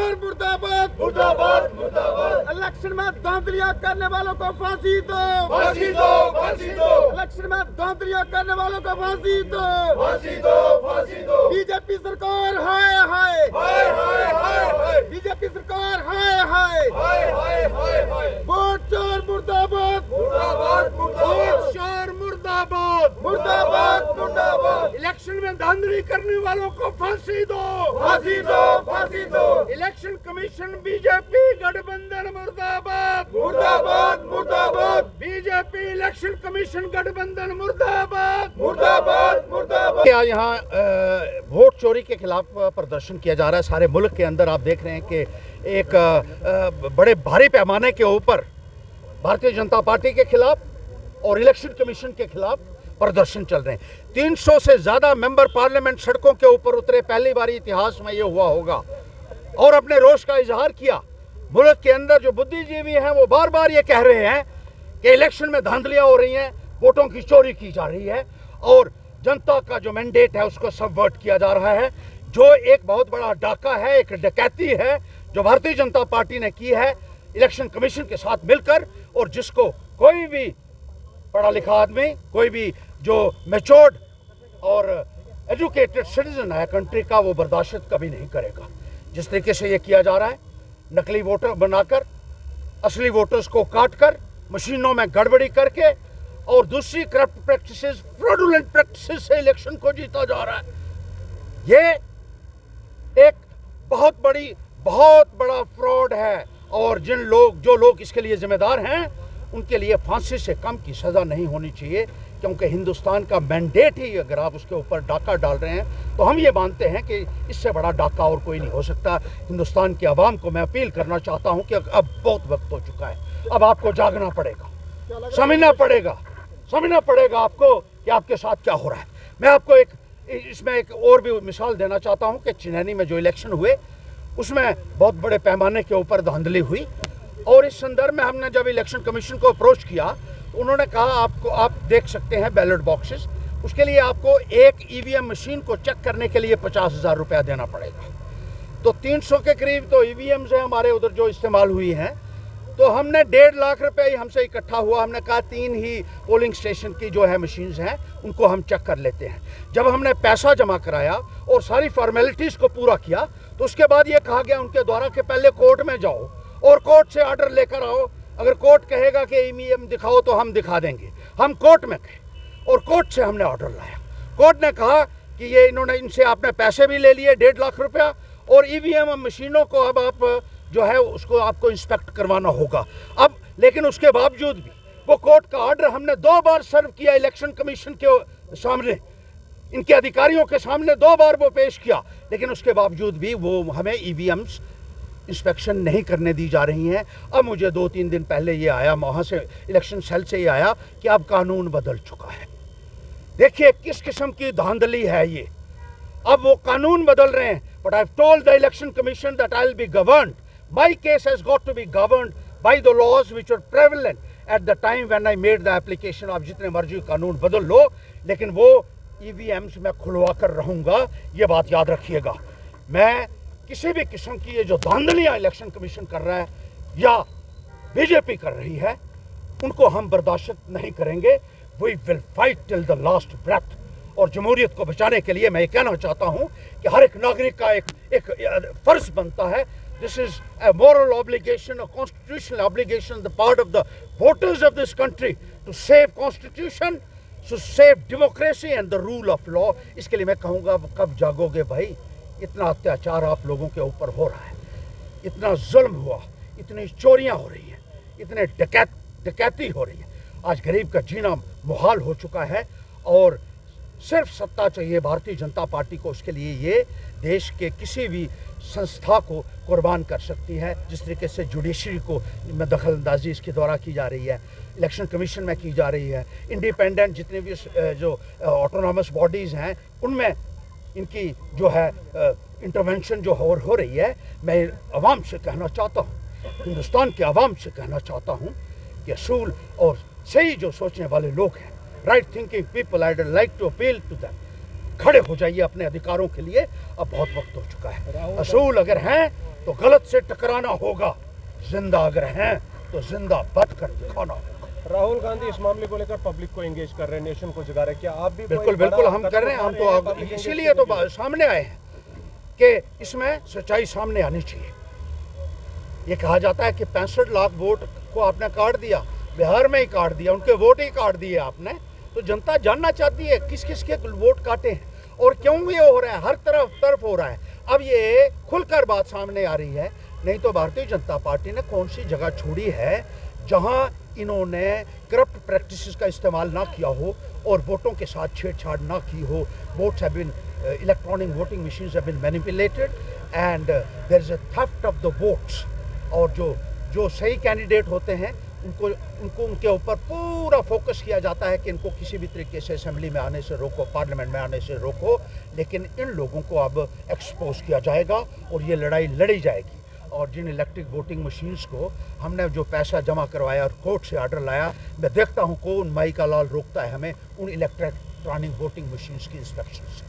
चोर मुर्दाबाद मुर्दाबाद मुर्दाबाद। इलेक्शन में धांधलियां करने वालों को फांसी दो, फांसी दो, फांसी दो। इलेक्शन में धांधलियां करने वालों को फांसी दो, फांसी दो, फांसी दो। बीजेपी सरकार हाय हाय हाय हाय हाय। बीजेपी सरकार हाय हाय हाय हाय हाय। वोट चोर मुर्दाबाद मुर्दाबाद मुर्दाबाद। वोट चोर मुर्दाबाद मुर्दाबाद मुर्दाबाद। इलेक्शन में धांधली करने वालों को फांसी दो, फांसी दो, फांसी दो। इलेक्शन कमीशन बीजेपी गठबंधन मुर्दाबाद मुर्दाबाद मुर्दाबाद। बीजेपी इलेक्शन कमीशन गठबंधन मुर्दाबाद मुर्दाबाद मुर्दाबाद। आज यहाँ वोट चोरी के खिलाफ प्रदर्शन किया जा रहा है सारे मुल्क के अंदर। आप देख रहे हैं कि एक बड़े भारी पैमाने के ऊपर भारतीय जनता पार्टी के खिलाफ और इलेक्शन कमीशन के खिलाफ प्रदर्शन चल रहे हैं। 300 से ज्यादा मेंबर पार्लियामेंट सड़कों के ऊपर उतरे। पहली बार इतिहास में ये हुआ होगा और अपने रोष का इजहार किया। मुल्क के अंदर जो बुद्धिजीवी हैं वो बार बार ये कह रहे हैं कि इलेक्शन में धांधलियां हो रही हैं, वोटों की चोरी की जा रही है और जनता का जो मैंडेट है उसको सबवर्ट किया जा रहा है। जो एक बहुत बड़ा डाका है, एक डकैती है जो भारतीय जनता पार्टी ने की है इलेक्शन कमीशन के साथ मिलकर, और जिसको कोई भी पढ़ा लिखा आदमी, कोई भी जो मैच्योर्ड और एजुकेटेड सिटीजन है कंट्री का, वो बर्दाश्त कभी नहीं करेगा। जिस तरीके से ये किया जा रहा है, नकली वोटर बनाकर, असली वोटर्स को काटकर, मशीनों में गड़बड़ी करके और दूसरी करप्ट प्रैक्टिसेस, फ्रॉडुलेंट प्रैक्टिसेस से इलेक्शन को जीता जा रहा है। ये एक बहुत बड़ा फ्रॉड है और जो लोग इसके लिए जिम्मेदार हैं उनके लिए फांसी से कम की सज़ा नहीं होनी चाहिए, क्योंकि हिंदुस्तान का मैंडेट ही अगर आप उसके ऊपर डाका डाल रहे हैं तो हम ये मानते हैं कि इससे बड़ा डाका और कोई नहीं हो सकता। हिंदुस्तान की आवाम को मैं अपील करना चाहता हूं कि अब बहुत वक्त हो चुका है, अब आपको जागना पड़ेगा, समझना पड़ेगा आपको कि आपके साथ क्या हो रहा है। मैं आपको इसमें एक और भी मिसाल देना चाहता हूँ कि चिनैनी में जो इलेक्शन हुए उसमें बहुत बड़े पैमाने के ऊपर धांधली हुई और इस संदर्भ में हमने जब इलेक्शन कमीशन को अप्रोच किया तो उन्होंने कहा आप देख सकते हैं बैलेट बॉक्सेस, उसके लिए आपको एक ईवीएम मशीन को चेक करने के लिए 50,000 रुपया देना पड़ेगा। तो 300 के करीब तो ईवीएम्स हैं हमारे उधर जो इस्तेमाल हुई हैं, तो हमने 1.5 लाख रुपये ही हमसे इकट्ठा हुआ। हमने कहा 3 ही पोलिंग स्टेशन की जो है मशीन्स हैं उनको हम चेक कर लेते हैं। जब हमने पैसा जमा कराया और सारी फॉर्मेलिटीज़ को पूरा किया तो उसके बाद ये कहा गया उनके द्वारा कि पहले कोर्ट में जाओ और कोर्ट से ऑर्डर लेकर आओ। अगर कोर्ट कहेगा कि ईवीएम दिखाओ तो हम दिखा देंगे। हम कोर्ट में गए और कोर्ट से हमने ऑर्डर लाया। कोर्ट ने कहा कि ये इनसे आपने पैसे भी ले लिए 1.5 लाख रुपया और ईवीएम मशीनों को अब आप जो है उसको आपको इंस्पेक्ट करवाना होगा। अब लेकिन उसके बावजूद भी वो कोर्ट का ऑर्डर हमने 2 बार सर्व किया इलेक्शन कमीशन के सामने, इनके अधिकारियों के सामने 2 बार वो पेश किया, लेकिन उसके बावजूद भी वो हमें ईवीएम्स इंस्पेक्शन नहीं करने दी जा रही हैं। अब मुझे 2-3 दिन पहले ये आया, वहाँ से इलेक्शन सेल से ये आया कि अब कानून बदल चुका है। देखिए किस किस्म की धांधली है ये। अब वो कानून बदल रहे हैं। But I have told the election commission that I will be governed, my case has got to be governed by the laws which were prevalent at the time when I made the application। आप जितने मर्जी कानून बदल लो, लेकिन वो EVMs मैं खुलवा कर रहूँगा, ये बात याद रखिएगा। मैं किसी भी किस्म की ये जो धांधलियाँ इलेक्शन कमीशन कर रहा है या बीजेपी कर रही है उनको हम बर्दाश्त नहीं करेंगे। We will fight till the last breath. और जमहूरियत को बचाने के लिए मैं ये कहना चाहता हूँ कि हर एक नागरिक का एक फ़र्ज़ बनता है। This is a moral obligation, a constitutional obligation on the part of the voters of this country to save constitution, to save democracy and the rule of law। इसके लिए मैं कहूँगा कब जागोगे भाई? इतना अत्याचार आप लोगों के ऊपर हो रहा है, इतना जुल्म हुआ, इतनी चोरियाँ हो रही हैं, इतने डकैती हो रही है। आज गरीब का जीना मुहाल हो चुका है और सिर्फ सत्ता चाहिए भारतीय जनता पार्टी को। उसके लिए ये देश के किसी भी संस्था को कुर्बान कर सकती है। जिस तरीके से जुडिशरी को में दखल अंदाजी इसके द्वारा की जा रही है, इलेक्शन कमीशन में की जा रही है, इंडिपेंडेंट जितने भी जो ऑटोनॉमस बॉडीज़ हैं उनमें इनकी जो है इंटरवेंशन जो हो रही है। मैं आवाम से कहना चाहता हूँ, हिंदुस्तान के आवाम से कहना चाहता हूँ कि असूल और सही जो सोचने वाले लोग हैं, right thinking people, I'd like to appeal to them खड़े हो जाइए अपने अधिकारों के लिए। अब बहुत वक्त हो चुका है। असूल अगर हैं तो गलत से टकराना होगा, जिंदा अगर हैं तो जिंदा बच कर दिखाना होगा। राहुल गांधी इस मामले को लेकर पब्लिक को एंगेज कर रहे हैं, नेशन को जगा रहे हैं, क्या आप भी बिल्कुल बिल्कुल हम कर रहे हैं। हम तो इसीलिए तो सामने आए हैं कि इसमें सच्चाई सामने आनी चाहिए। ये कहा जाता है कि 65 लाख वोट को आपने काट दिया, बिहार में ही काट दिया, उनके वोट ही काट दिए आपने। तो जनता जानना चाहती है किस किस के वोट काटे हैं और क्यों ये हो रहा है, हर तरफ हो रहा है। अब ये खुलकर बात सामने आ रही है। नहीं तो भारतीय जनता पार्टी ने कौन सी जगह छोड़ी है जहां इन्होंने करप्ट प्रैक्टिसेस का इस्तेमाल ना किया हो और वोटों के साथ छेड़छाड़ ना की हो। Votes have been electronic voting machines have been manipulated and there is a theft of the votes. और जो सही कैंडिडेट होते हैं उनको उनके ऊपर पूरा फोकस किया जाता है कि इनको किसी भी तरीके से असेंबली में आने से रोको, पार्लियामेंट में आने से रोको। लेकिन इन लोगों को अब एक्सपोज किया जाएगा और ये लड़ाई लड़ी जाएगी। और जिन इलेक्ट्रिक वोटिंग मशीन्स को हमने जो पैसा जमा करवाया और कोर्ट से ऑर्डर लाया, मैं देखता हूँ कौन माई का लाल रोकता है हमें उन इलेक्ट्रॉनिक वोटिंग मशीन्स की इंस्पेक्शन से।